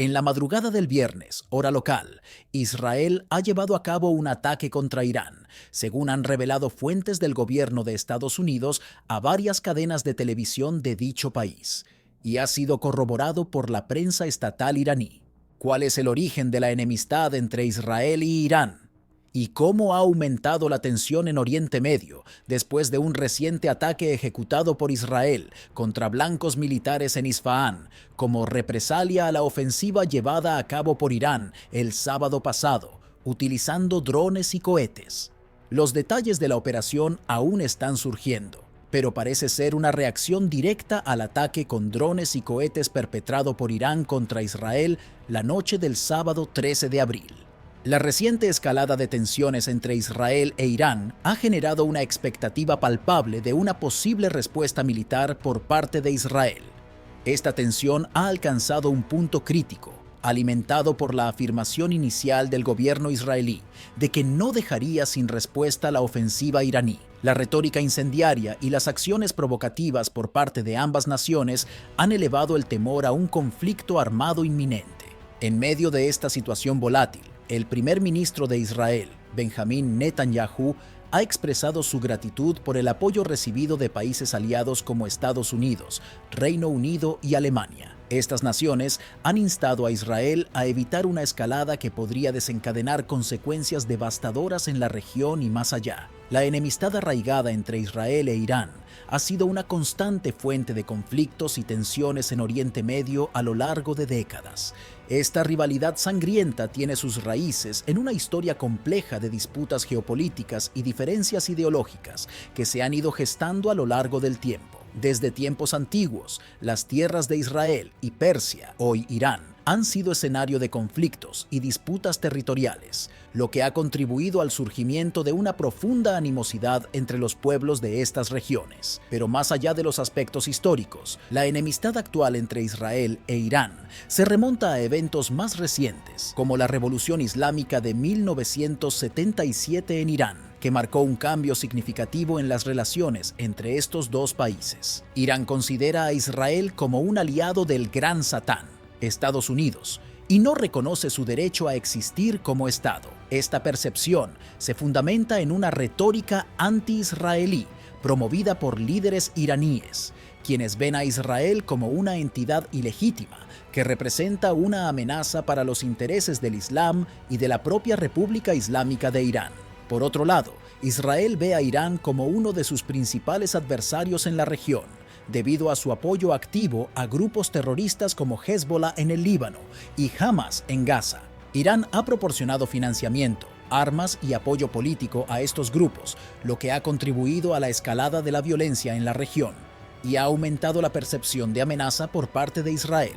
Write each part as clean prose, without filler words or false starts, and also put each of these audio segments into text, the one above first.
En la madrugada del viernes, hora local, Israel ha llevado a cabo un ataque contra Irán, según han revelado fuentes del gobierno de Estados Unidos a varias cadenas de televisión de dicho país, y ha sido corroborado por la prensa estatal iraní. ¿Cuál es el origen de la enemistad entre Israel y Irán? ¿Y cómo ha aumentado la tensión en Oriente Medio después de un reciente ataque ejecutado por Israel contra blancos militares en Isfahán, como represalia a la ofensiva llevada a cabo por Irán el sábado pasado, utilizando drones y cohetes? Los detalles de la operación aún están surgiendo, pero parece ser una reacción directa al ataque con drones y cohetes perpetrado por Irán contra Israel la noche del sábado 13 de abril. La reciente escalada de tensiones entre Israel e Irán ha generado una expectativa palpable de una posible respuesta militar por parte de Israel. Esta tensión ha alcanzado un punto crítico, alimentado por la afirmación inicial del gobierno israelí de que no dejaría sin respuesta la ofensiva iraní. La retórica incendiaria y las acciones provocativas por parte de ambas naciones han elevado el temor a un conflicto armado inminente. En medio de esta situación volátil, el primer ministro de Israel, Benjamín Netanyahu, ha expresado su gratitud por el apoyo recibido de países aliados como Estados Unidos, Reino Unido y Alemania. Estas naciones han instado a Israel a evitar una escalada que podría desencadenar consecuencias devastadoras en la región y más allá. La enemistad arraigada entre Israel e Irán ha sido una constante fuente de conflictos y tensiones en Oriente Medio a lo largo de décadas. Esta rivalidad sangrienta tiene sus raíces en una historia compleja de disputas geopolíticas y diferencias ideológicas que se han ido gestando a lo largo del tiempo. Desde tiempos antiguos, las tierras de Israel y Persia, hoy Irán, han sido escenario de conflictos y disputas territoriales, lo que ha contribuido al surgimiento de una profunda animosidad entre los pueblos de estas regiones. Pero más allá de los aspectos históricos, la enemistad actual entre Israel e Irán se remonta a eventos más recientes, como la Revolución Islámica de 1977 en Irán, que marcó un cambio significativo en las relaciones entre estos dos países. Irán considera a Israel como un aliado del Gran Satán, Estados Unidos, y no reconoce su derecho a existir como Estado. Esta percepción se fundamenta en una retórica anti-israelí promovida por líderes iraníes, quienes ven a Israel como una entidad ilegítima que representa una amenaza para los intereses del Islam y de la propia República Islámica de Irán. Por otro lado, Israel ve a Irán como uno de sus principales adversarios en la región, debido a su apoyo activo a grupos terroristas como Hezbollah en el Líbano y Hamas en Gaza. Irán ha proporcionado financiamiento, armas y apoyo político a estos grupos, lo que ha contribuido a la escalada de la violencia en la región y ha aumentado la percepción de amenaza por parte de Israel.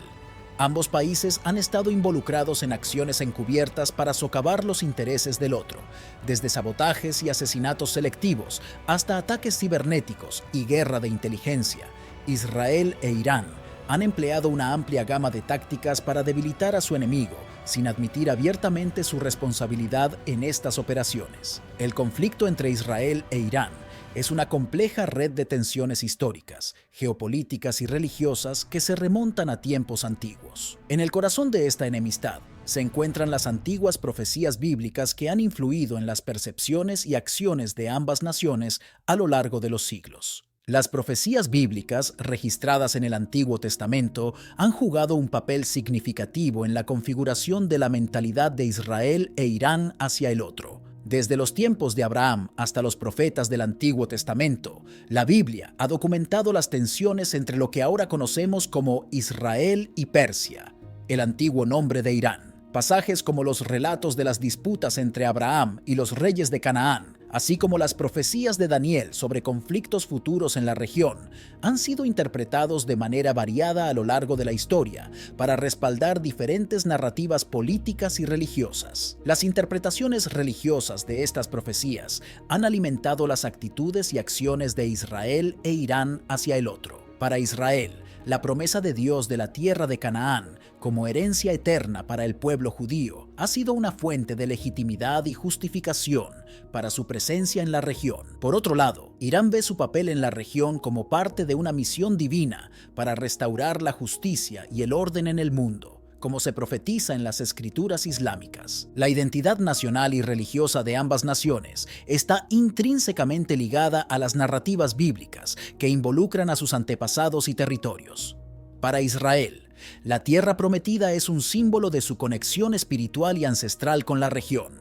Ambos países han estado involucrados en acciones encubiertas para socavar los intereses del otro, desde sabotajes y asesinatos selectivos hasta ataques cibernéticos y guerra de inteligencia. Israel e Irán han empleado una amplia gama de tácticas para debilitar a su enemigo, sin admitir abiertamente su responsabilidad en estas operaciones. El conflicto entre Israel e Irán es una compleja red de tensiones históricas, geopolíticas y religiosas que se remontan a tiempos antiguos. En el corazón de esta enemistad se encuentran las antiguas profecías bíblicas que han influido en las percepciones y acciones de ambas naciones a lo largo de los siglos. Las profecías bíblicas, registradas en el Antiguo Testamento, han jugado un papel significativo en la configuración de la mentalidad de Israel e Irán hacia el otro. Desde los tiempos de Abraham hasta los profetas del Antiguo Testamento, la Biblia ha documentado las tensiones entre lo que ahora conocemos como Israel y Persia, el antiguo nombre de Irán. Pasajes como los relatos de las disputas entre Abraham y los reyes de Canaán, así como las profecías de Daniel sobre conflictos futuros en la región, han sido interpretados de manera variada a lo largo de la historia para respaldar diferentes narrativas políticas y religiosas. Las interpretaciones religiosas de estas profecías han alimentado las actitudes y acciones de Israel e Irán hacia el otro. Para Israel, la promesa de Dios de la tierra de Canaán como herencia eterna para el pueblo judío ha sido una fuente de legitimidad y justificación para su presencia en la región. Por otro lado, Irán ve su papel en la región como parte de una misión divina para restaurar la justicia y el orden en el mundo, como se profetiza en las escrituras islámicas. La identidad nacional y religiosa de ambas naciones está intrínsecamente ligada a las narrativas bíblicas que involucran a sus antepasados y territorios. Para Israel, la tierra prometida es un símbolo de su conexión espiritual y ancestral con la región,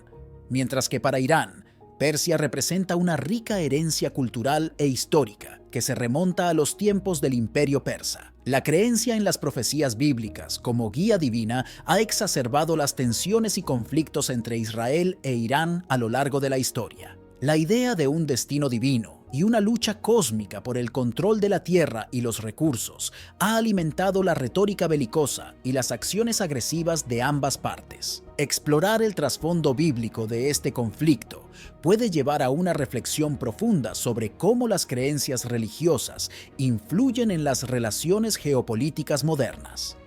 mientras que para Irán, Persia representa una rica herencia cultural e histórica que se remonta a los tiempos del Imperio Persa. La creencia en las profecías bíblicas como guía divina ha exacerbado las tensiones y conflictos entre Israel e Irán a lo largo de la historia. La idea de un destino divino y una lucha cósmica por el control de la tierra y los recursos ha alimentado la retórica belicosa y las acciones agresivas de ambas partes. Explorar el trasfondo bíblico de este conflicto puede llevar a una reflexión profunda sobre cómo las creencias religiosas influyen en las relaciones geopolíticas modernas.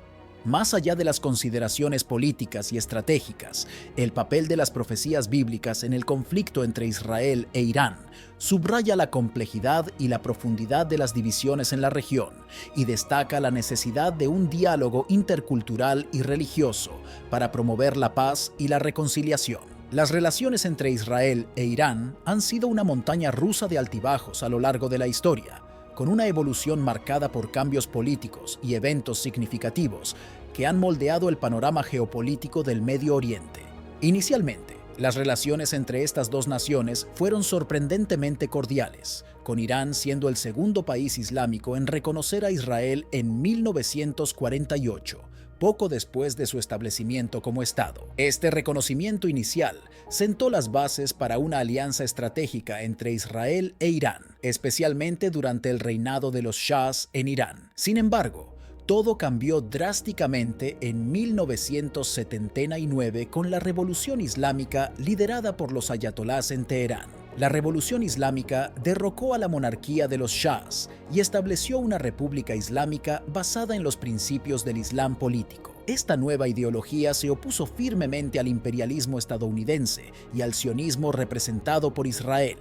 Más allá de las consideraciones políticas y estratégicas, el papel de las profecías bíblicas en el conflicto entre Israel e Irán subraya la complejidad y la profundidad de las divisiones en la región y destaca la necesidad de un diálogo intercultural y religioso para promover la paz y la reconciliación. Las relaciones entre Israel e Irán han sido una montaña rusa de altibajos a lo largo de la historia, con una evolución marcada por cambios políticos y eventos significativos que han moldeado el panorama geopolítico del Medio Oriente. Inicialmente, las relaciones entre estas dos naciones fueron sorprendentemente cordiales, con Irán siendo el segundo país islámico en reconocer a Israel en 1948, poco después de su establecimiento como Estado. Este reconocimiento inicial sentó las bases para una alianza estratégica entre Israel e Irán, especialmente durante el reinado de los Shahs en Irán. Sin embargo, todo cambió drásticamente en 1979 con la Revolución Islámica liderada por los ayatolás en Teherán. La Revolución Islámica derrocó a la monarquía de los Shahs y estableció una república islámica basada en los principios del Islam político. Esta nueva ideología se opuso firmemente al imperialismo estadounidense y al sionismo representado por Israel,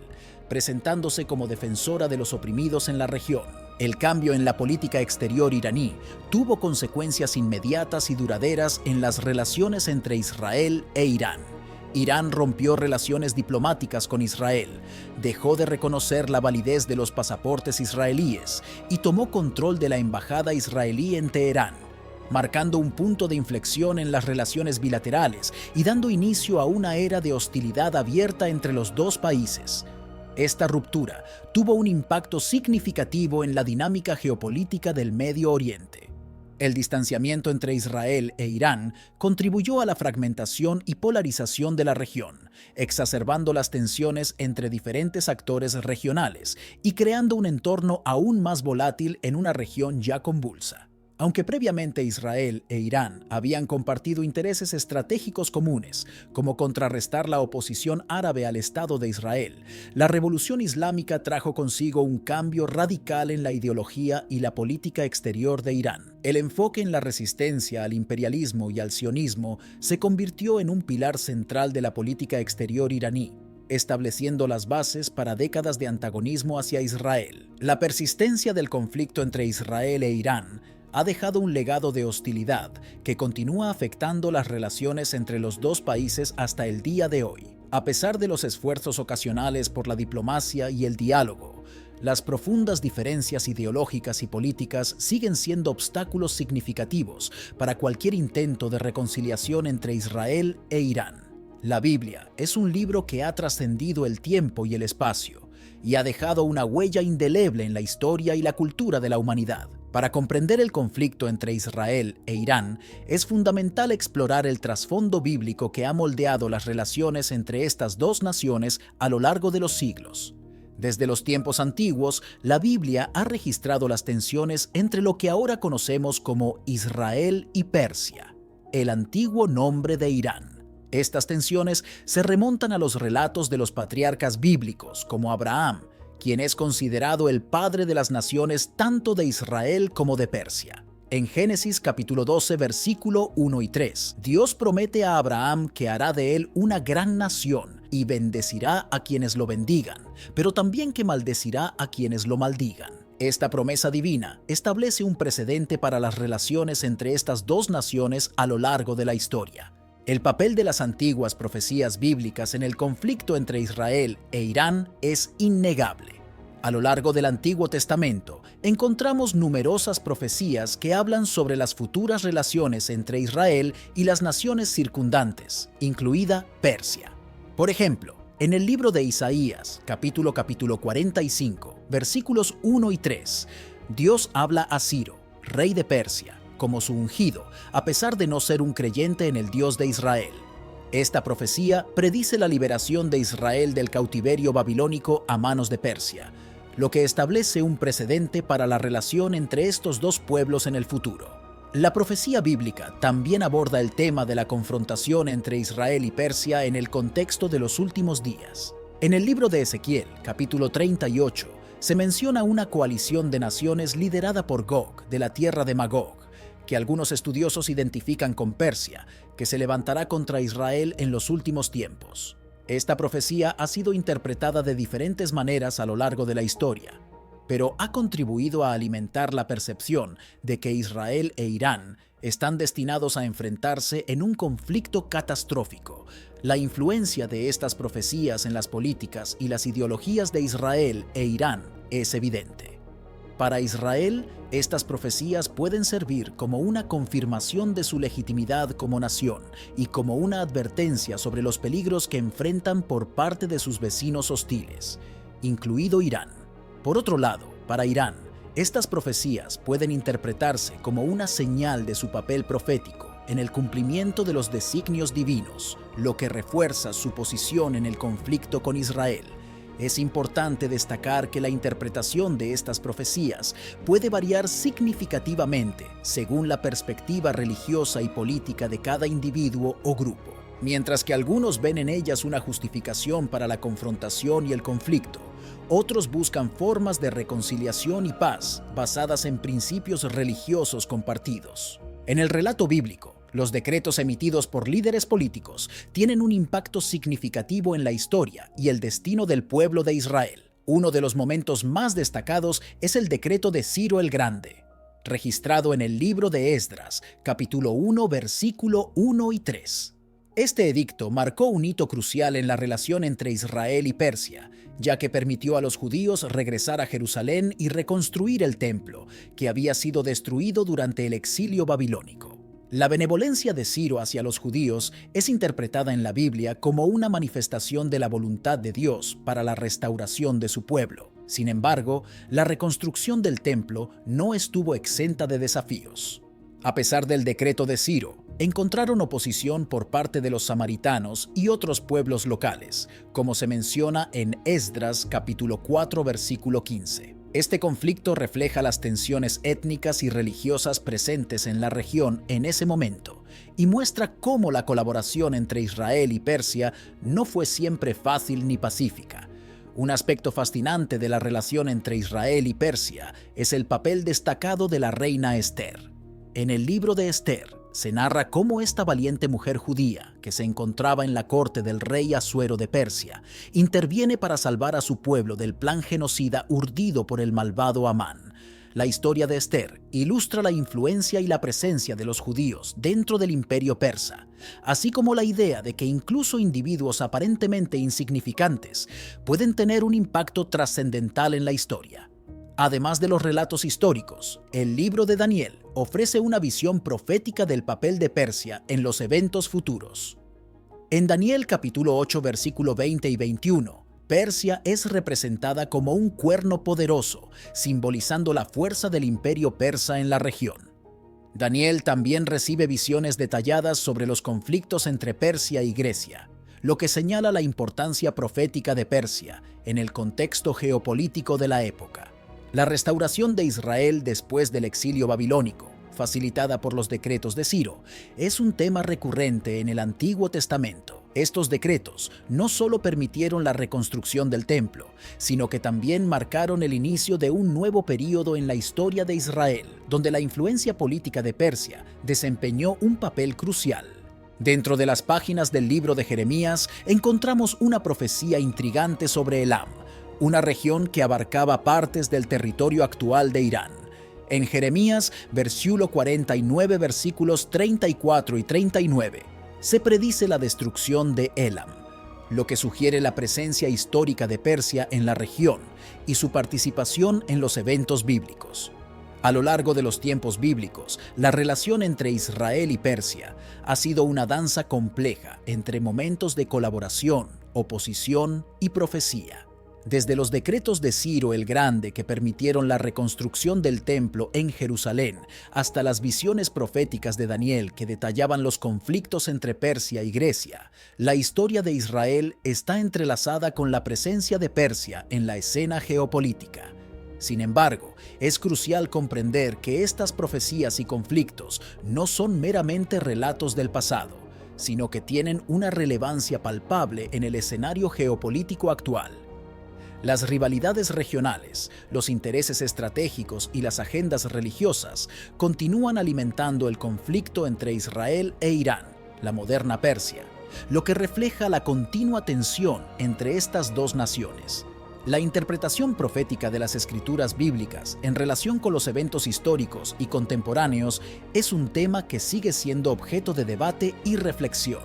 presentándose como defensora de los oprimidos en la región. El cambio en la política exterior iraní tuvo consecuencias inmediatas y duraderas en las relaciones entre Israel e Irán. Irán rompió relaciones diplomáticas con Israel, dejó de reconocer la validez de los pasaportes israelíes y tomó control de la embajada israelí en Teherán, marcando un punto de inflexión en las relaciones bilaterales y dando inicio a una era de hostilidad abierta entre los dos países. Esta ruptura tuvo un impacto significativo en la dinámica geopolítica del Medio Oriente. El distanciamiento entre Israel e Irán contribuyó a la fragmentación y polarización de la región, exacerbando las tensiones entre diferentes actores regionales y creando un entorno aún más volátil en una región ya convulsa. Aunque previamente Israel e Irán habían compartido intereses estratégicos comunes, como contrarrestar la oposición árabe al Estado de Israel, la Revolución Islámica trajo consigo un cambio radical en la ideología y la política exterior de Irán. El enfoque en la resistencia al imperialismo y al sionismo se convirtió en un pilar central de la política exterior iraní, estableciendo las bases para décadas de antagonismo hacia Israel. La persistencia del conflicto entre Israel e Irán ha dejado un legado de hostilidad que continúa afectando las relaciones entre los dos países hasta el día de hoy. A pesar de los esfuerzos ocasionales por la diplomacia y el diálogo, las profundas diferencias ideológicas y políticas siguen siendo obstáculos significativos para cualquier intento de reconciliación entre Israel e Irán. La Biblia es un libro que ha trascendido el tiempo y el espacio y ha dejado una huella indeleble en la historia y la cultura de la humanidad. Para comprender el conflicto entre Israel e Irán, es fundamental explorar el trasfondo bíblico que ha moldeado las relaciones entre estas dos naciones a lo largo de los siglos. Desde los tiempos antiguos, la Biblia ha registrado las tensiones entre lo que ahora conocemos como Israel y Persia, el antiguo nombre de Irán. Estas tensiones se remontan a los relatos de los patriarcas bíblicos, como Abraham, quien es considerado el padre de las naciones tanto de Israel como de Persia. En Génesis capítulo 12, versículo 1 y 3, Dios promete a Abraham que hará de él una gran nación y bendecirá a quienes lo bendigan, pero también que maldecirá a quienes lo maldigan. Esta promesa divina establece un precedente para las relaciones entre estas dos naciones a lo largo de la historia. El papel de las antiguas profecías bíblicas en el conflicto entre Israel e Irán es innegable. A lo largo del Antiguo Testamento encontramos numerosas profecías que hablan sobre las futuras relaciones entre Israel y las naciones circundantes, incluida Persia. Por ejemplo, en el libro de Isaías, capítulo 45, versículos 1 y 3, Dios habla a Ciro, rey de Persia, como su ungido, a pesar de no ser un creyente en el Dios de Israel. Esta profecía predice la liberación de Israel del cautiverio babilónico a manos de Persia, lo que establece un precedente para la relación entre estos dos pueblos en el futuro. La profecía bíblica también aborda el tema de la confrontación entre Israel y Persia en el contexto de los últimos días. En el libro de Ezequiel, capítulo 38, se menciona una coalición de naciones liderada por Gog, de la tierra de Magog, que algunos estudiosos identifican con Persia, que se levantará contra Israel en los últimos tiempos. Esta profecía ha sido interpretada de diferentes maneras a lo largo de la historia, pero ha contribuido a alimentar la percepción de que Israel e Irán están destinados a enfrentarse en un conflicto catastrófico. La influencia de estas profecías en las políticas y las ideologías de Israel e Irán es evidente. Para Israel, estas profecías pueden servir como una confirmación de su legitimidad como nación y como una advertencia sobre los peligros que enfrentan por parte de sus vecinos hostiles, incluido Irán. Por otro lado, para Irán, estas profecías pueden interpretarse como una señal de su papel profético en el cumplimiento de los designios divinos, lo que refuerza su posición en el conflicto con Israel. Es importante destacar que la interpretación de estas profecías puede variar significativamente según la perspectiva religiosa y política de cada individuo o grupo. Mientras que algunos ven en ellas una justificación para la confrontación y el conflicto, otros buscan formas de reconciliación y paz basadas en principios religiosos compartidos. En el relato bíblico, los decretos emitidos por líderes políticos tienen un impacto significativo en la historia y el destino del pueblo de Israel. Uno de los momentos más destacados es el decreto de Ciro el Grande, registrado en el libro de Esdras, capítulo 1, versículo 1 y 3. Este edicto marcó un hito crucial en la relación entre Israel y Persia, ya que permitió a los judíos regresar a Jerusalén y reconstruir el templo, que había sido destruido durante el exilio babilónico. La benevolencia de Ciro hacia los judíos es interpretada en la Biblia como una manifestación de la voluntad de Dios para la restauración de su pueblo. Sin embargo, la reconstrucción del templo no estuvo exenta de desafíos. A pesar del decreto de Ciro, encontraron oposición por parte de los samaritanos y otros pueblos locales, como se menciona en Esdras capítulo 4 versículo 15. Este conflicto refleja las tensiones étnicas y religiosas presentes en la región en ese momento y muestra cómo la colaboración entre Israel y Persia no fue siempre fácil ni pacífica. Un aspecto fascinante de la relación entre Israel y Persia es el papel destacado de la reina Esther. En el libro de Esther se narra cómo esta valiente mujer judía, que se encontraba en la corte del rey Asuero de Persia, interviene para salvar a su pueblo del plan genocida urdido por el malvado Amán. La historia de Esther ilustra la influencia y la presencia de los judíos dentro del imperio persa, así como la idea de que incluso individuos aparentemente insignificantes pueden tener un impacto trascendental en la historia. Además de los relatos históricos, el libro de Daniel ofrece una visión profética del papel de Persia en los eventos futuros. En Daniel capítulo 8 versículo 20 y 21, Persia es representada como un cuerno poderoso, simbolizando la fuerza del imperio persa en la región. Daniel también recibe visiones detalladas sobre los conflictos entre Persia y Grecia, lo que señala la importancia profética de Persia en el contexto geopolítico de la época. La restauración de Israel después del exilio babilónico, facilitada por los decretos de Ciro, es un tema recurrente en el Antiguo Testamento. Estos decretos no solo permitieron la reconstrucción del templo, sino que también marcaron el inicio de un nuevo período en la historia de Israel, donde la influencia política de Persia desempeñó un papel crucial. Dentro de las páginas del libro de Jeremías encontramos una profecía intrigante sobre Elam, una región que abarcaba partes del territorio actual de Irán. En Jeremías, versículo 49, versículos 34 y 39, se predice la destrucción de Elam, lo que sugiere la presencia histórica de Persia en la región y su participación en los eventos bíblicos. A lo largo de los tiempos bíblicos, la relación entre Israel y Persia ha sido una danza compleja entre momentos de colaboración, oposición y profecía. Desde los decretos de Ciro el Grande que permitieron la reconstrucción del templo en Jerusalén, hasta las visiones proféticas de Daniel que detallaban los conflictos entre Persia y Grecia, la historia de Israel está entrelazada con la presencia de Persia en la escena geopolítica. Sin embargo, es crucial comprender que estas profecías y conflictos no son meramente relatos del pasado, sino que tienen una relevancia palpable en el escenario geopolítico actual. Las rivalidades regionales, los intereses estratégicos y las agendas religiosas continúan alimentando el conflicto entre Israel e Irán, la moderna Persia, lo que refleja la continua tensión entre estas dos naciones. La interpretación profética de las escrituras bíblicas en relación con los eventos históricos y contemporáneos es un tema que sigue siendo objeto de debate y reflexión.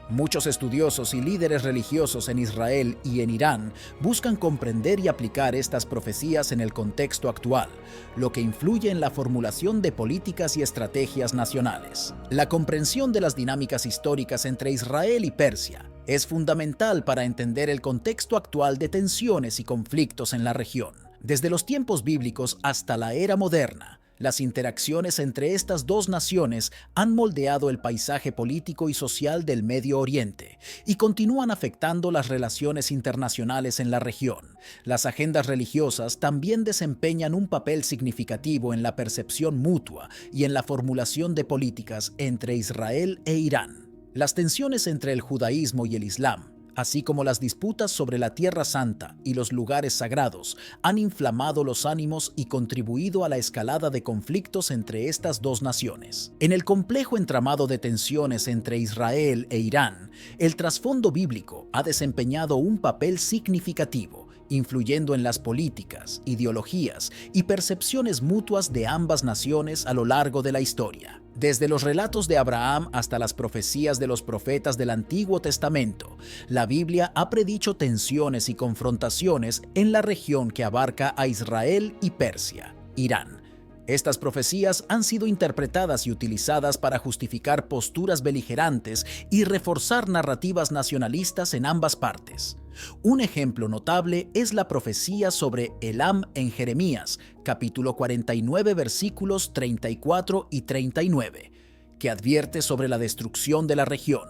Muchos estudiosos y líderes religiosos en Israel y en Irán buscan comprender y aplicar estas profecías en el contexto actual, lo que influye en la formulación de políticas y estrategias nacionales. La comprensión de las dinámicas históricas entre Israel y Persia es fundamental para entender el contexto actual de tensiones y conflictos en la región. Desde los tiempos bíblicos hasta la era moderna, las interacciones entre estas dos naciones han moldeado el paisaje político y social del Medio Oriente y continúan afectando las relaciones internacionales en la región. Las agendas religiosas también desempeñan un papel significativo en la percepción mutua y en la formulación de políticas entre Israel e Irán. Las tensiones entre el judaísmo y el islam, así como las disputas sobre la Tierra Santa y los lugares sagrados, han inflamado los ánimos y contribuido a la escalada de conflictos entre estas dos naciones. En el complejo entramado de tensiones entre Israel e Irán, el trasfondo bíblico ha desempeñado un papel significativo, influyendo en las políticas, ideologías y percepciones mutuas de ambas naciones a lo largo de la historia. Desde los relatos de Abraham hasta las profecías de los profetas del Antiguo Testamento, la Biblia ha predicho tensiones y confrontaciones en la región que abarca a Israel y Persia, Irán. Estas profecías han sido interpretadas y utilizadas para justificar posturas beligerantes y reforzar narrativas nacionalistas en ambas partes. Un ejemplo notable es la profecía sobre Elam en Jeremías, capítulo 49, versículos 34 y 39, que advierte sobre la destrucción de la región,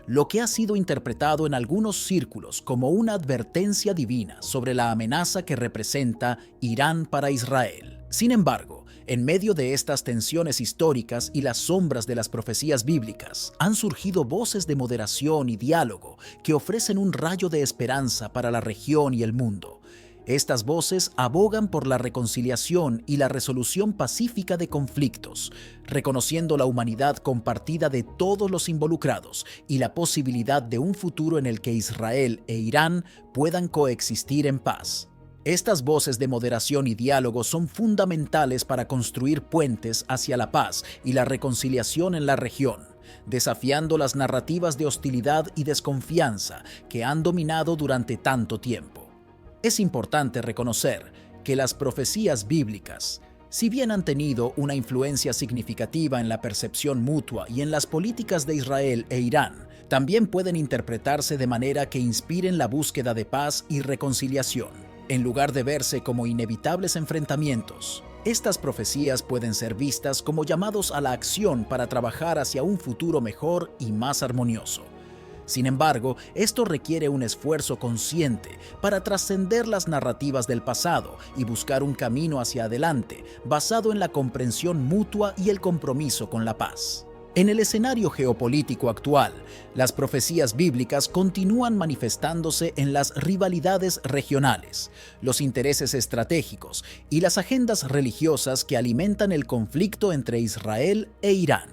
lo que ha sido interpretado en algunos círculos como una advertencia divina sobre la amenaza que representa Irán para Israel. Sin embargo, en medio de estas tensiones históricas y las sombras de las profecías bíblicas, han surgido voces de moderación y diálogo que ofrecen un rayo de esperanza para la región y el mundo. Estas voces abogan por la reconciliación y la resolución pacífica de conflictos, reconociendo la humanidad compartida de todos los involucrados y la posibilidad de un futuro en el que Israel e Irán puedan coexistir en paz. Estas voces de moderación y diálogo son fundamentales para construir puentes hacia la paz y la reconciliación en la región, desafiando las narrativas de hostilidad y desconfianza que han dominado durante tanto tiempo. Es importante reconocer que las profecías bíblicas, si bien han tenido una influencia significativa en la percepción mutua y en las políticas de Israel e Irán, también pueden interpretarse de manera que inspiren la búsqueda de paz y reconciliación. En lugar de verse como inevitables enfrentamientos, estas profecías pueden ser vistas como llamados a la acción para trabajar hacia un futuro mejor y más armonioso. Sin embargo, esto requiere un esfuerzo consciente para trascender las narrativas del pasado y buscar un camino hacia adelante basado en la comprensión mutua y el compromiso con la paz. En el escenario geopolítico actual, las profecías bíblicas continúan manifestándose en las rivalidades regionales, los intereses estratégicos y las agendas religiosas que alimentan el conflicto entre Israel e Irán.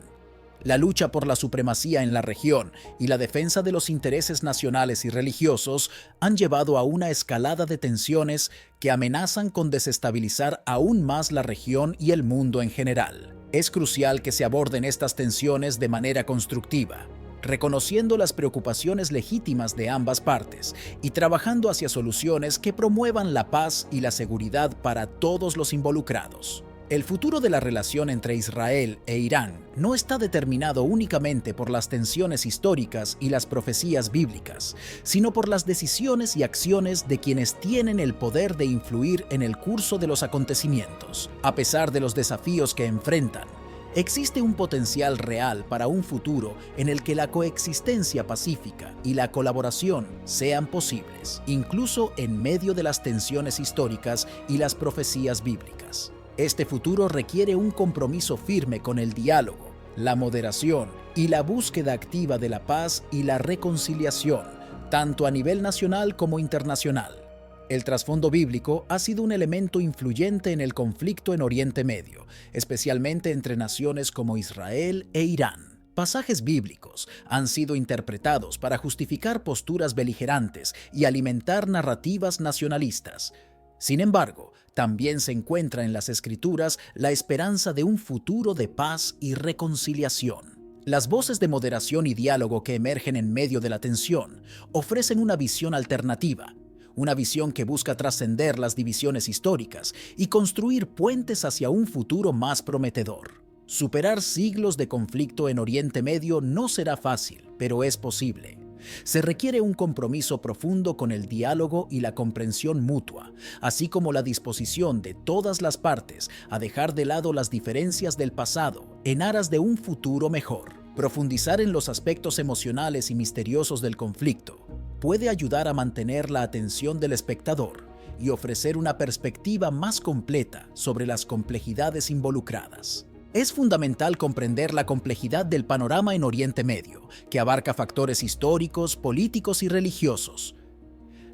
La lucha por la supremacía en la región y la defensa de los intereses nacionales y religiosos han llevado a una escalada de tensiones que amenazan con desestabilizar aún más la región y el mundo en general. Es crucial que se aborden estas tensiones de manera constructiva, reconociendo las preocupaciones legítimas de ambas partes y trabajando hacia soluciones que promuevan la paz y la seguridad para todos los involucrados. El futuro de la relación entre Israel e Irán no está determinado únicamente por las tensiones históricas y las profecías bíblicas, sino por las decisiones y acciones de quienes tienen el poder de influir en el curso de los acontecimientos. A pesar de los desafíos que enfrentan, existe un potencial real para un futuro en el que la coexistencia pacífica y la colaboración sean posibles, incluso en medio de las tensiones históricas y las profecías bíblicas. Este futuro requiere un compromiso firme con el diálogo, la moderación y la búsqueda activa de la paz y la reconciliación, tanto a nivel nacional como internacional. El trasfondo bíblico ha sido un elemento influyente en el conflicto en Oriente Medio, especialmente entre naciones como Israel e Irán. Pasajes bíblicos han sido interpretados para justificar posturas beligerantes y alimentar narrativas nacionalistas. Sin embargo, también se encuentra en las Escrituras la esperanza de un futuro de paz y reconciliación. Las voces de moderación y diálogo que emergen en medio de la tensión ofrecen una visión alternativa, una visión que busca trascender las divisiones históricas y construir puentes hacia un futuro más prometedor. Superar siglos de conflicto en Oriente Medio no será fácil, pero es posible. Se requiere un compromiso profundo con el diálogo y la comprensión mutua, así como la disposición de todas las partes a dejar de lado las diferencias del pasado en aras de un futuro mejor. Profundizar en los aspectos emocionales y misteriosos del conflicto puede ayudar a mantener la atención del espectador y ofrecer una perspectiva más completa sobre las complejidades involucradas. Es fundamental comprender la complejidad del panorama en Oriente Medio, que abarca factores históricos, políticos y religiosos.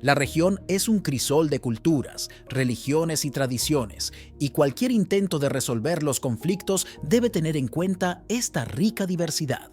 La región es un crisol de culturas, religiones y tradiciones, y cualquier intento de resolver los conflictos debe tener en cuenta esta rica diversidad.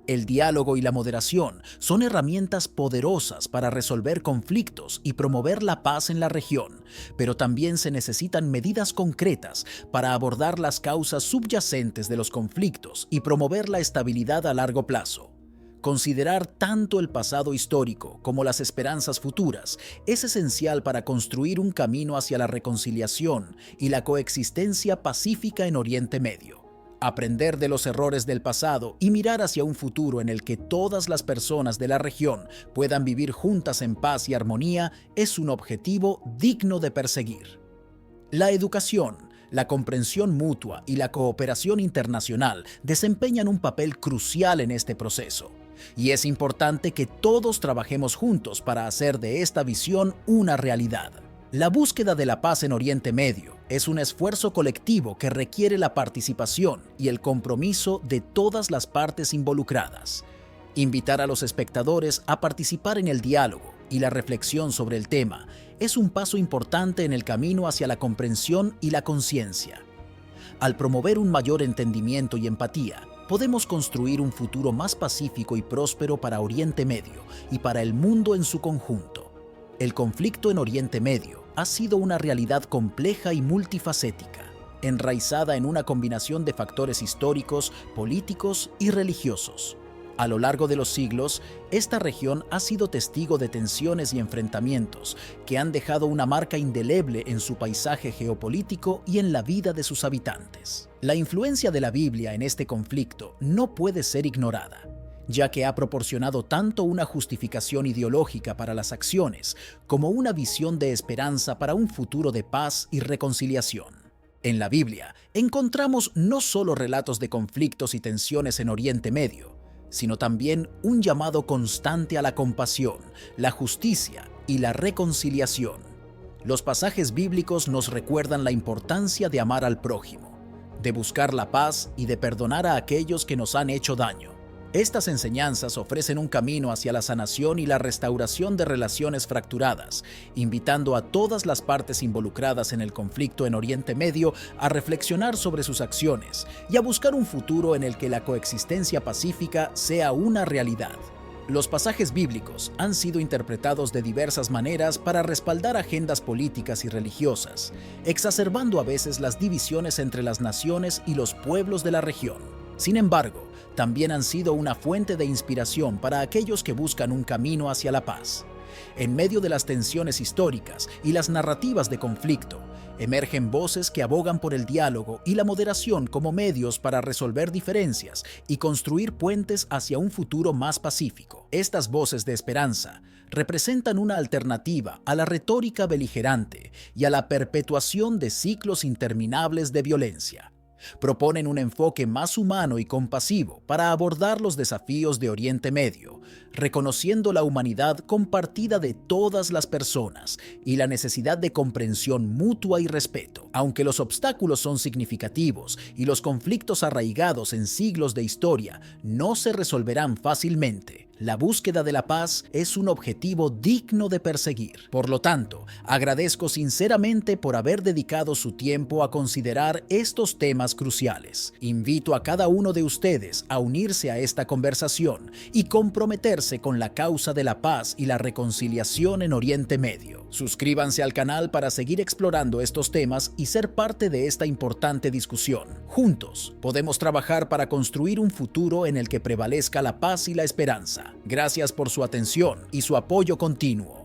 El diálogo y la moderación son herramientas poderosas para resolver conflictos y promover la paz en la región, pero también se necesitan medidas concretas para abordar las causas subyacentes de los conflictos y promover la estabilidad a largo plazo. Considerar tanto el pasado histórico como las esperanzas futuras es esencial para construir un camino hacia la reconciliación y la coexistencia pacífica en Oriente Medio. Aprender de los errores del pasado y mirar hacia un futuro en el que todas las personas de la región puedan vivir juntas en paz y armonía es un objetivo digno de perseguir. La educación, la comprensión mutua y la cooperación internacional desempeñan un papel crucial en este proceso, y es importante que todos trabajemos juntos para hacer de esta visión una realidad. La búsqueda de la paz en Oriente Medio es un esfuerzo colectivo que requiere la participación y el compromiso de todas las partes involucradas. Invitar a los espectadores a participar en el diálogo y la reflexión sobre el tema es un paso importante en el camino hacia la comprensión y la conciencia. Al promover un mayor entendimiento y empatía, podemos construir un futuro más pacífico y próspero para Oriente Medio y para el mundo en su conjunto. El conflicto en Oriente Medio ha sido una realidad compleja y multifacética, enraizada en una combinación de factores históricos, políticos y religiosos. A lo largo de los siglos, esta región ha sido testigo de tensiones y enfrentamientos que han dejado una marca indeleble en su paisaje geopolítico y en la vida de sus habitantes. La influencia de la Biblia en este conflicto no puede ser ignorada, ya que ha proporcionado tanto una justificación ideológica para las acciones como una visión de esperanza para un futuro de paz y reconciliación. En la Biblia encontramos no solo relatos de conflictos y tensiones en Oriente Medio, sino también un llamado constante a la compasión, la justicia y la reconciliación. Los pasajes bíblicos nos recuerdan la importancia de amar al prójimo, de buscar la paz y de perdonar a aquellos que nos han hecho daño. Estas enseñanzas ofrecen un camino hacia la sanación y la restauración de relaciones fracturadas, invitando a todas las partes involucradas en el conflicto en Oriente Medio a reflexionar sobre sus acciones y a buscar un futuro en el que la coexistencia pacífica sea una realidad. Los pasajes bíblicos han sido interpretados de diversas maneras para respaldar agendas políticas y religiosas, exacerbando a veces las divisiones entre las naciones y los pueblos de la región. Sin embargo, también han sido una fuente de inspiración para aquellos que buscan un camino hacia la paz. En medio de las tensiones históricas y las narrativas de conflicto, emergen voces que abogan por el diálogo y la moderación como medios para resolver diferencias y construir puentes hacia un futuro más pacífico. Estas voces de esperanza representan una alternativa a la retórica beligerante y a la perpetuación de ciclos interminables de violencia. Proponen un enfoque más humano y compasivo para abordar los desafíos de Oriente Medio, reconociendo la humanidad compartida de todas las personas y la necesidad de comprensión mutua y respeto. Aunque los obstáculos son significativos y los conflictos arraigados en siglos de historia no se resolverán fácilmente, la búsqueda de la paz es un objetivo digno de perseguir. Por lo tanto, agradezco sinceramente por haber dedicado su tiempo a considerar estos temas cruciales. Invito a cada uno de ustedes a unirse a esta conversación y comprometerse con la causa de la paz y la reconciliación en Oriente Medio. Suscríbanse al canal para seguir explorando estos temas y ser parte de esta importante discusión. Juntos, podemos trabajar para construir un futuro en el que prevalezca la paz y la esperanza. Gracias por su atención y su apoyo continuo.